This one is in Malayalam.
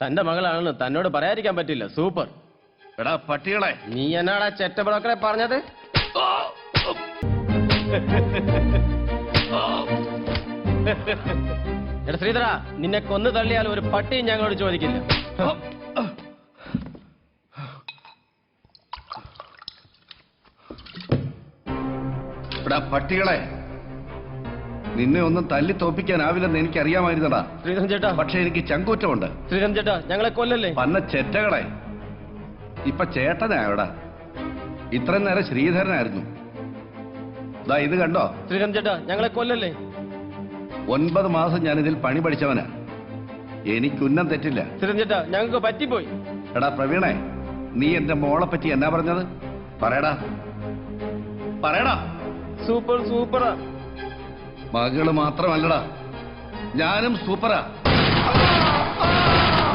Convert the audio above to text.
തന്റെ മകളാണെന്ന് തന്നോട് പറയാതിരിക്കാൻ പറ്റില്ല. സൂപ്പർ. എടാ പട്ടികളെ, നീ എന്നാടാ ചെറ്റ ബ്രോക്കറെ പറഞ്ഞത്? എടാ ശ്രീധര, നിന്നെ കൊന്നു തള്ളിയാൽ ഒരു പട്ടിയും ഞങ്ങളോട് ചോദിക്കില്ല. എടാ പട്ടികളെ, നിന്നെ ഒന്നും തല്ലി തോപ്പിക്കാനാവില്ലെന്ന് എനിക്കറിയാമായിരുന്നടാ. ശ്രീധരൻ ചേട്ടാ. പക്ഷെ എനിക്ക് ചങ്കൂറ്റമുണ്ട്. ശ്രീധരൻ ചേട്ടാ, ഞങ്ങളെ കൊല്ലല്ലേ. പന്ന ചെറ്റകളെ, ഇപ്പൊ ചേട്ടനായോടാ. ഇത്രയും നേരം ശ്രീധരനായിരുന്നു. ദാ ഇത് കണ്ടോ? ശ്രീധരൻ ചേട്ടാ, ഞങ്ങളെ കൊല്ലല്ലേ. 9 മാസം ഞാനിതിൽ പണി പഠിച്ചവനാ. എനിക്കുന്നം തെറ്റില്ല. ശ്രീധരൻ ചേട്ടാ, ഞങ്ങൾക്ക് പറ്റിപ്പോയി. എടാ പ്രവീണേ, നീ എന്റെ മോളെ പറ്റി എന്നാ പറഞ്ഞത്? പറയടാ പറയടാ. സൂപ്പർ സൂപ്പറാ. മകള് മാത്രമല്ലടാ, ഞാനും സൂപ്പറാ.